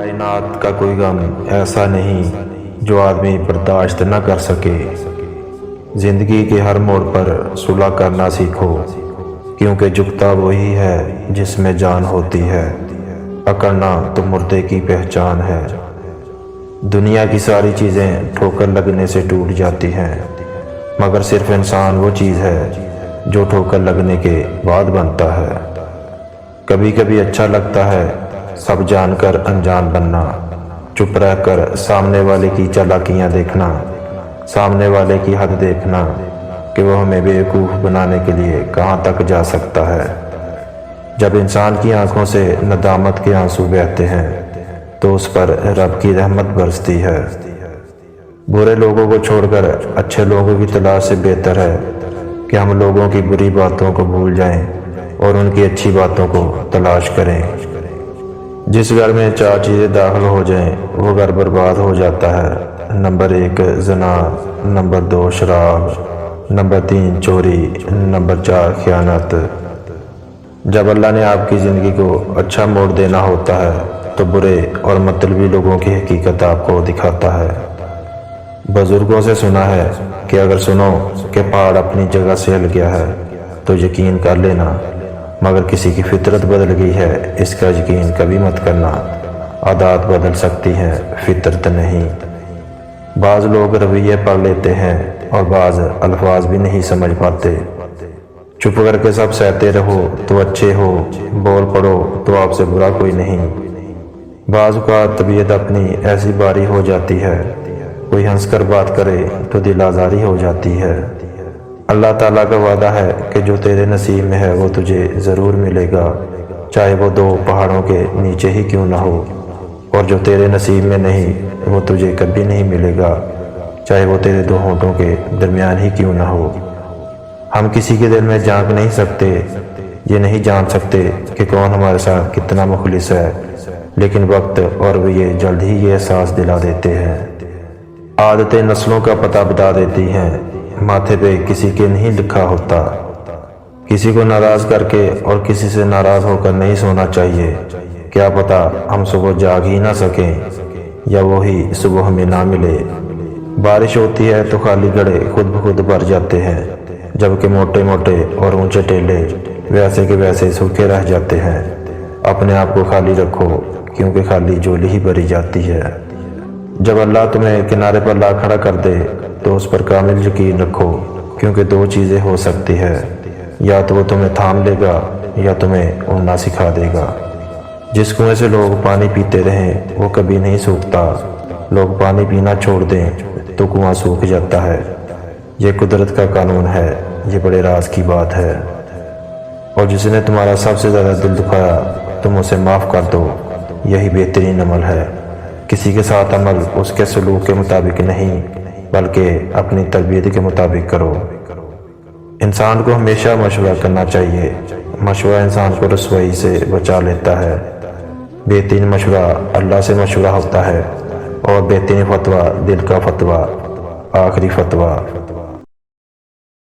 کائنات کا کوئی غم ایسا نہیں جو آدمی برداشت نہ کر سکے۔ زندگی کے ہر موڑ پر صلح کرنا سیکھو، کیونکہ جھکتا وہی ہے جس میں جان ہوتی ہے، اکڑنا تو مردے کی پہچان ہے۔ دنیا کی ساری چیزیں ٹھوکر لگنے سے ٹوٹ جاتی ہیں، مگر صرف انسان وہ چیز ہے جو ٹھوکر لگنے کے بعد بنتا ہے۔ کبھی کبھی اچھا لگتا ہے سب جان کر انجان بننا، چپ رہ کر سامنے والے کی چالاکیاں دیکھنا، سامنے والے کی حد دیکھنا کہ وہ ہمیں بیوقوف بنانے کے لیے کہاں تک جا سکتا ہے۔ جب انسان کی آنکھوں سے ندامت کے آنسو بہتے ہیں تو اس پر رب کی رحمت برستی ہے۔ برے لوگوں کو چھوڑ کر اچھے لوگوں کی تلاش سے بہتر ہے کہ ہم لوگوں کی بری باتوں کو بھول جائیں اور ان کی اچھی باتوں کو تلاش کریں۔ جس گھر میں 4 چیزیں داخل ہو جائیں وہ گھر برباد ہو جاتا ہے۔ نمبر 1 زنا، نمبر 2 شراب، نمبر 3 چوری، نمبر 4 خیانت۔ جب اللہ نے آپ کی زندگی کو اچھا موڑ دینا ہوتا ہے تو برے اور مطلبی لوگوں کی حقیقت آپ کو دکھاتا ہے۔ بزرگوں سے سنا ہے کہ اگر سنو کہ پہاڑ اپنی جگہ سے ہل گیا ہے تو یقین کر لینا، مگر کسی کی فطرت بدل گئی ہے اس کا یقین کبھی مت کرنا۔ عادات بدل سکتی ہیں، فطرت نہیں۔ بعض لوگ رویے پڑھ لیتے ہیں اور بعض الفاظ بھی نہیں سمجھ پاتے۔ چپ کر کے سب سہتے رہو تو اچھے ہو، بول پڑو تو آپ سے برا کوئی نہیں۔ بعض اوقات طبیعت اپنی ایسی باری ہو جاتی ہے، کوئی ہنس کر بات کرے تو دل آزاری ہو جاتی ہے۔ اللہ تعالیٰ کا وعدہ ہے کہ جو تیرے نصیب میں ہے وہ تجھے ضرور ملے گا، چاہے وہ 2 پہاڑوں کے نیچے ہی کیوں نہ ہو، اور جو تیرے نصیب میں نہیں وہ تجھے کبھی نہیں ملے گا، چاہے وہ تیرے 2 ہونٹوں کے درمیان ہی کیوں نہ ہو۔ ہم کسی کے دل میں جھانک نہیں سکتے، یہ نہیں جان سکتے کہ کون ہمارے ساتھ کتنا مخلص ہے، لیکن وقت اور رویے جلد ہی یہ احساس دلا دیتے ہیں۔ عادتیں نسلوں کا پتہ بتا دیتی ہیں، ماتھے پہ کسی کے نہیں لکھا ہوتا۔ کسی کو ناراض کر کے اور کسی سے ناراض ہو کر نہیں سونا چاہیے، کیا پتہ ہم صبح جاگ ہی نہ سکیں یا وہی صبح ہمیں نہ ملے۔ بارش ہوتی ہے تو خالی گھڑے خود بخود بھر جاتے ہیں، جبکہ موٹے موٹے اور اونچے ٹیلے ویسے کے ویسے سوکھے رہ جاتے ہیں۔ اپنے آپ کو خالی رکھو، کیونکہ خالی جھولی ہی بھری جاتی ہے۔ جب اللہ تمہیں کنارے پر لا کھڑا کر دے تو اس پر کامل یقین رکھو، کیونکہ 2 چیزیں ہو سکتی ہے، یا تو وہ تمہیں تھام لے گا یا تمہیں اڑنا سکھا دے گا۔ جس کنویں سے لوگ پانی پیتے رہیں وہ کبھی نہیں سوکھتا، لوگ پانی پینا چھوڑ دیں تو کنواں سوکھ جاتا ہے۔ یہ قدرت کا قانون ہے، یہ بڑے راز کی بات ہے۔ اور جس نے تمہارا سب سے زیادہ دل دکھایا تم اسے معاف کر دو، یہی بہترین عمل ہے۔ کسی کے ساتھ عمل اس کے سلوک کے مطابق نہیں بلکہ اپنی تربیت کے مطابق کرو۔ انسان کو ہمیشہ مشورہ کرنا چاہیے، مشورہ انسان کو رسوائی سے بچا لیتا ہے۔ بہترین مشورہ اللہ سے مشورہ ہوتا ہے، اور بہترین فتویٰ دل کا فتویٰ، آخری فتویٰ۔